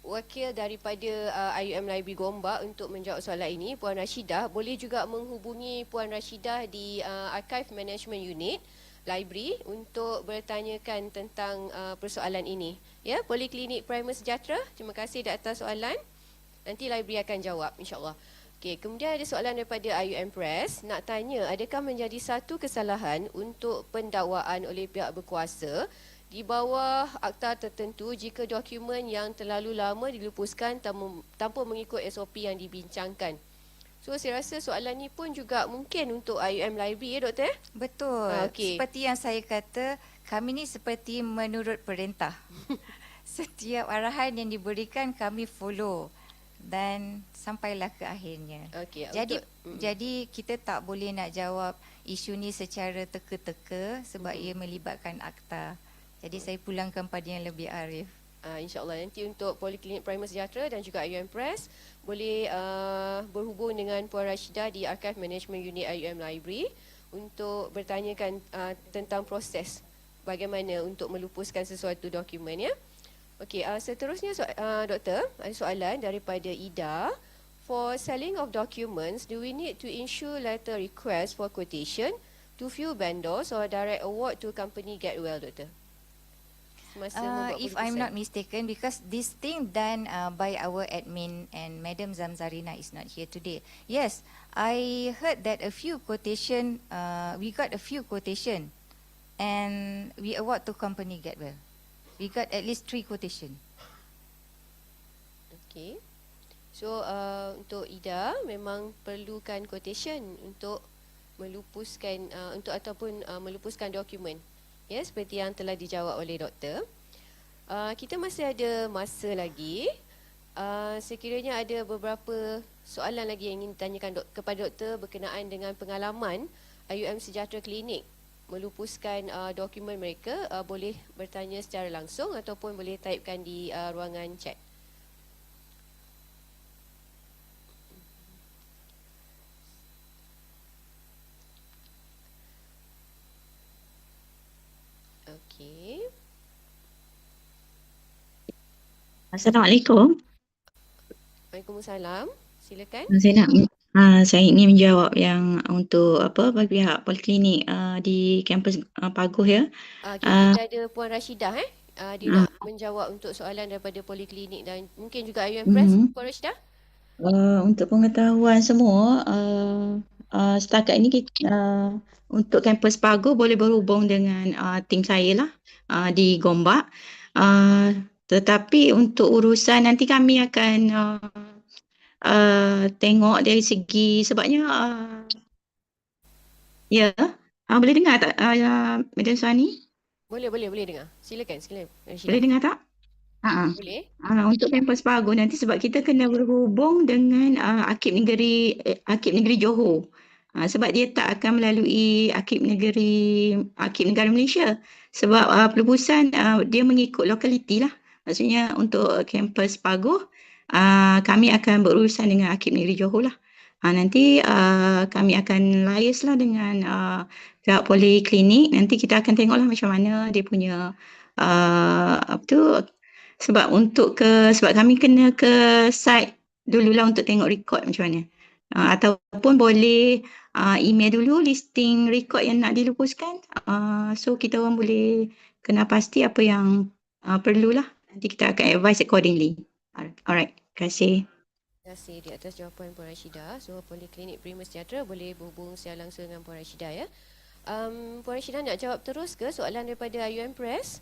wakil daripada IUM Library Gombak untuk menjawab soalan ini, Puan Rashidah. Boleh juga menghubungi Puan Rashidah di Archive Management Unit Library untuk bertanyakan tentang persoalan ini. Ya, Poliklinik Primer Sejahtera, terima kasih di atas soalan. Nanti library akan jawab, insyaAllah. Okey, kemudian ada soalan daripada IUM Press. Nak tanya, adakah menjadi satu kesalahan untuk pendakwaan oleh pihak berkuasa di bawah akta tertentu jika dokumen yang terlalu lama dilupuskan tanpa mengikut SOP yang dibincangkan? So, saya rasa soalan ni pun juga mungkin untuk IUM Library ya, doktor? Betul. Okay. Seperti yang saya kata, kami ni seperti menurut perintah. Setiap arahan yang diberikan kami follow. Dan sampailah ke akhirnya. Okay, jadi kita tak boleh nak jawab isu ni secara teka-teka sebab ia melibatkan akta. Jadi saya pulangkan pada yang lebih arif. InsyaAllah nanti untuk Poliklinik Primer Sejahtera dan juga IUM Press boleh berhubung dengan Puan Rashidah di Archive Management Unit IUM Library untuk bertanyakan tentang proses bagaimana untuk melupuskan sesuatu dokumen ya. Okey, seterusnya doktor, ada soalan daripada Ida. For selling of documents, do we need to issue letter request for quotation to few vendors or direct award to company Getwell, doktor? If I'm not mistaken, because this thing done by our admin and Madam Zamzarina is not here today. Yes, I heard that a few quotation, we got a few quotation and we award to company Getwell. We got at least 3 quotation. Okay. So untuk Ida memang perlukan quotation untuk melupuskan untuk ataupun melupuskan dokumen. Ya, seperti yang telah dijawab oleh doktor. Kita masih ada masa lagi. Sekiranya ada beberapa soalan lagi yang ingin ditanyakan kepada doktor berkenaan dengan pengalaman IUM Sejahtera Klinik melupuskan dokumen mereka, boleh bertanya secara langsung ataupun boleh typekan di ruangan chat. Okey. Assalamualaikum. Waalaikumsalam. Silakan. Saya ingin menjawab yang untuk bagi pihak poliklinik di kampus Paguh ya. Kita ada Puan Rashidah dia nak menjawab untuk soalan daripada poliklinik dan mungkin juga IUM Press. Puan Rashidah? Untuk pengetahuan semua, setakat ini kita, untuk kampus Paguh boleh berhubung dengan tim saya lah di Gombak. Tetapi untuk urusan nanti kami akan tengok dari segi sebabnya ya, boleh dengar tak Madam Suhani? Boleh dengar. Silakan Rashidah. Boleh dengar tak? Boleh. Untuk kampus Paguh nanti sebab kita kena berhubung dengan Akib Negeri Johor. Sebab dia tak akan melalui Akib Negara Malaysia. Sebab pelubusan dia mengikut lokaliti lah. Maksudnya untuk kampus Paguh kami akan berurusan dengan Akib Negeri Johor lah. Nanti kami akan liaise lah dengan pihak poliklinik. Nanti kita akan tengoklah macam mana dia punya sebab kami kena ke site dululah untuk tengok rekod macam mana. Ataupun boleh email dulu listing rekod yang nak dilupuskan. So kita orang boleh kena pasti apa yang perlulah. Nanti kita akan advise accordingly. Alright, terima kasih. Terima kasih di atas jawapan Puan Rashidah. So Poliklinik Prima Sejahtera boleh berhubung secara langsung dengan Puan Rashidah ya. Puan Rashidah nak jawab terus ke soalan daripada IUM Press?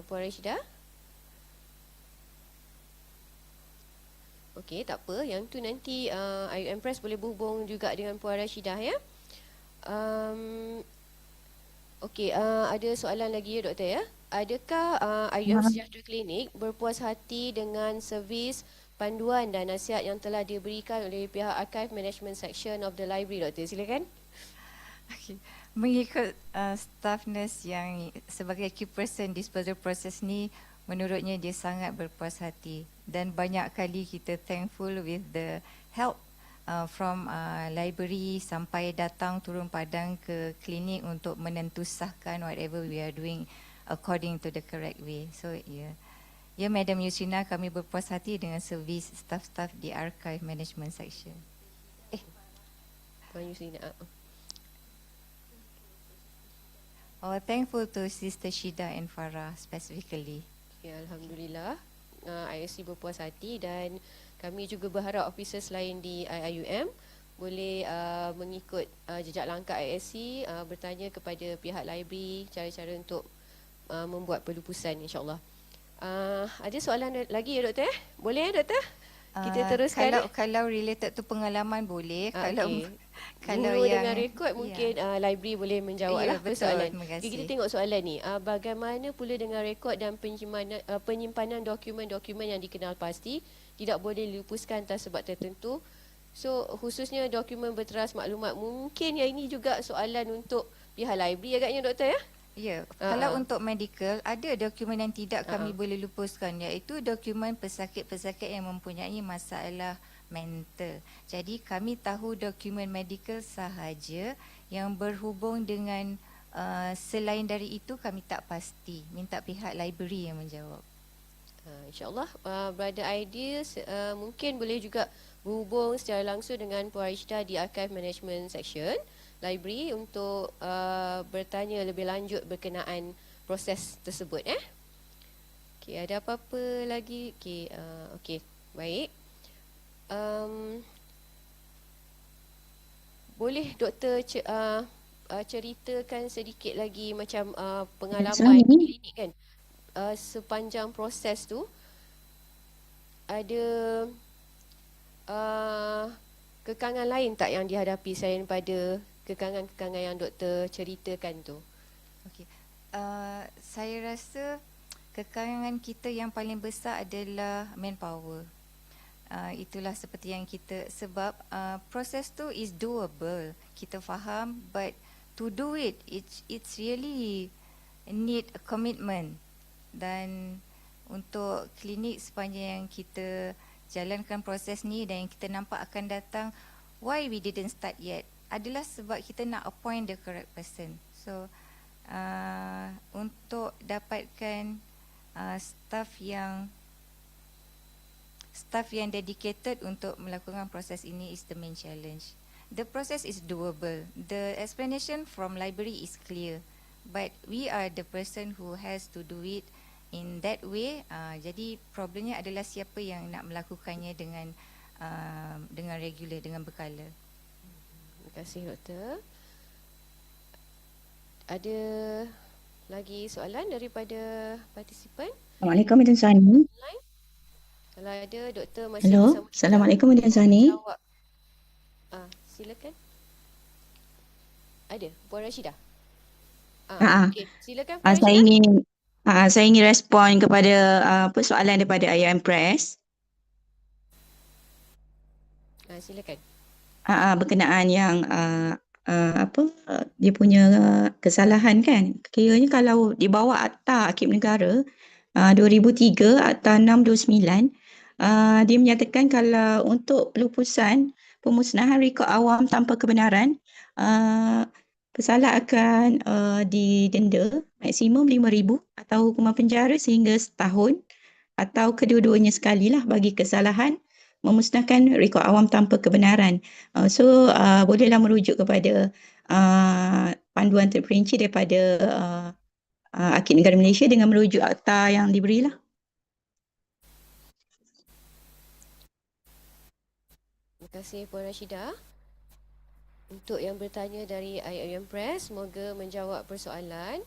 Puan Rashidah? Okey, tak apa. Yang tu nanti IUM Press boleh berhubung juga dengan Puan Rashidah ya. Okey, ada soalan lagi ya doktor ya. Adakah IUM Sejahtera Klinik berpuas hati dengan servis, panduan dan nasihat yang telah diberikan oleh pihak Archive Management Section of the Library, doktor? Silakan. Okay. Mengikut staff nurse yang sebagai key person disposal process ni, menurutnya dia sangat berpuas hati dan banyak kali kita thankful with the help from library sampai datang turun padang ke klinik untuk menentusahkan whatever we are doing according to the correct way. So ya Madam Yusrina, kami berpuas hati dengan servis staff-staff di Archive Management Section. Puan Yusrina. Thankful to Sister Shida and Farah specifically. Ya, Alhamdulillah. ISC berpuas hati dan kami juga berharap officers lain di IIUM boleh mengikut jejak langkah ISC, bertanya kepada pihak library cara-cara untuk membuat pelupusan insya-Allah. Ada soalan lagi ya doktor? Boleh ya doktor? Kita teruskan. Kalau related to pengalaman boleh. Kalau guru yang dengan rekod mungkin library boleh menjawab lah soalan. Kita tengok soalan ni. Bagaimana pula dengan rekod dan penyimpanan dokumen-dokumen yang dikenal pasti tidak boleh dilupuskan atas sebab tertentu. So khususnya dokumen berteras maklumat, mungkin yang ini juga soalan untuk pihak library agaknya doktor ya? Ya, kalau untuk medical ada dokumen yang tidak kami boleh lupuskan, iaitu dokumen pesakit-pesakit yang mempunyai masalah mental. Jadi kami tahu dokumen medical sahaja, yang berhubung dengan selain dari itu kami tak pasti. Minta pihak library yang menjawab. InsyaAllah berada idea mungkin boleh juga berhubung secara langsung dengan Puan Rashidah di Archive Management Section Library untuk bertanya lebih lanjut berkenaan proses tersebut. Okey, ada apa-apa lagi? Okey, baik. boleh doktor ceritakan sedikit lagi macam pengalaman Suhani. klinik kan, sepanjang proses tu ada kekangan lain tak yang dihadapi selain pada kekangan-kekangan yang doktor ceritakan tu? Okey. Saya rasa kekangan kita yang paling besar adalah manpower. Itulah seperti yang kita, sebab proses tu is doable, kita faham, but to do it, it's really need a commitment. Dan untuk klinik sepanjang yang kita jalankan proses ni dan yang kita nampak akan datang, why we didn't start yet adalah sebab kita nak appoint the correct person. So untuk dapatkan staff yang dedicated untuk melakukan proses ini is the main challenge. The process is doable. The explanation from library is clear, but we are the person who has to do it in that way. Jadi problemnya adalah siapa yang nak melakukannya dengan regular, dengan berkala. Terima kasih doktor. Ada lagi soalan daripada partisipan? Assalamualaikum Edan Suhani. Kalau ada, doktor masih Hello. bersama kita. Assalamualaikum Edan Suhani. Jawab. Silakan. Ada Puan Rashidah. Okey, silakan Puan Rashidah. Saya ingin respon kepada persoalan daripada IIUM Press. Silakan. Berkenaan yang dia punya kesalahan kan. Kiranya kalau dibawa Akta Akib Negara 2003 Akta 629, dia menyatakan kalau untuk pelupusan pemusnahan rekod awam tanpa kebenaran, pesalah akan didenda maksimum RM5,000 atau hukuman penjara sehingga setahun atau kedua-duanya sekali lah bagi kesalahan memusnahkan rekod awam tanpa kebenaran. Bolehlah merujuk kepada panduan terperinci daripada Akib Negara Malaysia dengan merujuk akta yang diberilah. Terima kasih Puan Rashidah. Untuk yang bertanya dari IIUM Press, semoga menjawab persoalan.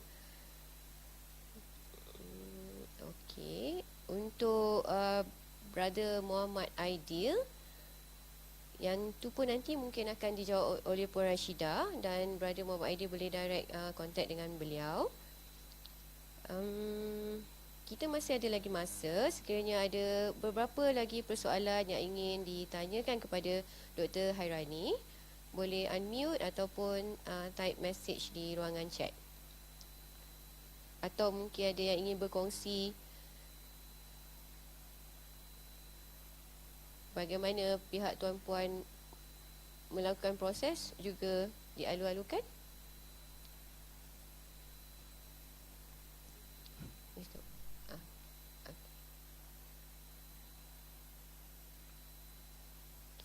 Okey, untuk Brother Muhammad Aidil, yang tu pun nanti mungkin akan dijawab oleh Puan Rashidah, dan Brother Muhammad Aidil boleh direct contact dengan beliau. Kita masih ada lagi masa. Sekiranya ada beberapa lagi persoalan yang ingin ditanyakan kepada Dr. Hairani, boleh unmute ataupun type message di ruangan chat. Atau mungkin ada yang ingin berkongsi bagaimana pihak tuan-puan melakukan proses juga dialu-alukan.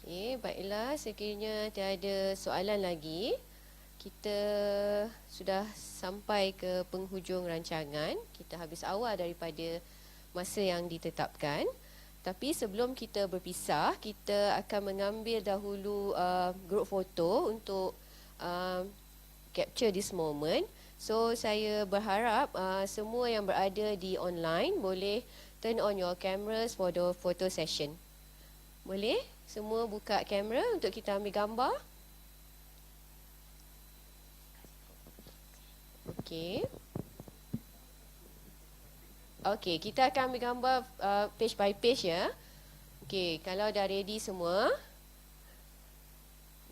Okey, baiklah, sekiranya tiada soalan lagi, kita sudah sampai ke penghujung rancangan. Kita habis awal daripada masa yang ditetapkan. Tapi sebelum kita berpisah, kita akan mengambil dahulu group foto untuk capture this moment. So saya berharap semua yang berada di online boleh turn on your cameras for the photo session. Boleh? Semua buka kamera untuk kita ambil gambar. Okey. Okey, kita akan ambil gambar page by page ya. Okey, kalau dah ready semua.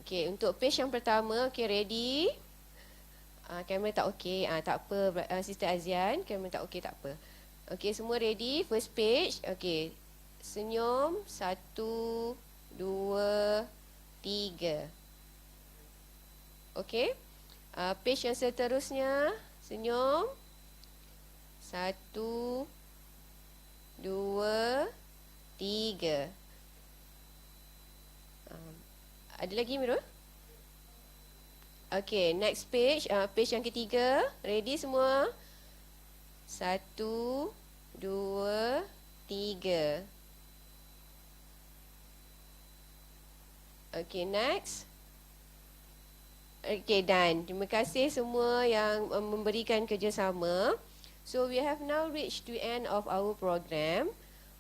Okey, untuk page yang pertama, okey, ready. Kamera tak okey, tak apa, Sister Azian, kamera tak okey, tak apa. Okey, semua ready, first page. Okey, senyum, 1, 2, 3. Okey, page yang seterusnya, senyum, 1, 2, 3. Ada lagi Mirul? Okey, next page, page yang ketiga. Ready semua? 1, 2, 3. Okey, next. Okay, done. Terima kasih semua yang memberikan kerjasama. So we have now reached the end of our program.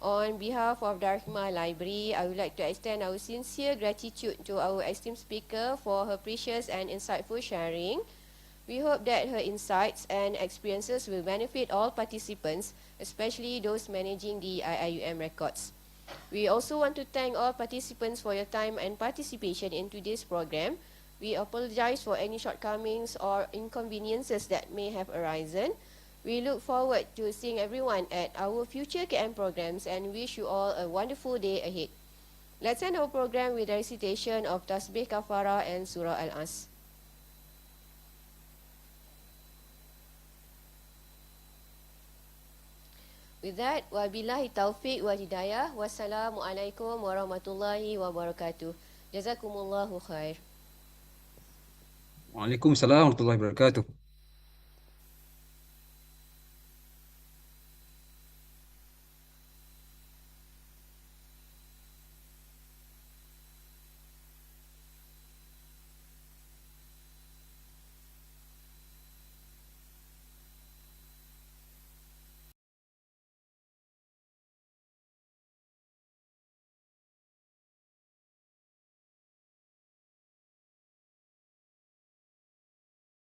On behalf of the Al-Hikmah Library, I would like to extend our sincere gratitude to our esteemed speaker for her precious and insightful sharing. We hope that her insights and experiences will benefit all participants, especially those managing the IIUM records. We also want to thank all participants for your time and participation in today's program. We apologize for any shortcomings or inconveniences that may have arisen. We look forward to seeing everyone at our future KM programs and wish you all a wonderful day ahead. Let's end our program with a recitation of Tasbih Kafara and Surah Al-As. With that, wabillahi taufiq wal hidayah. Wassalamualaikum warahmatullahi wabarakatuh. Jazakumullahu khair. Waalaikumsalam warahmatullahi wabarakatuh.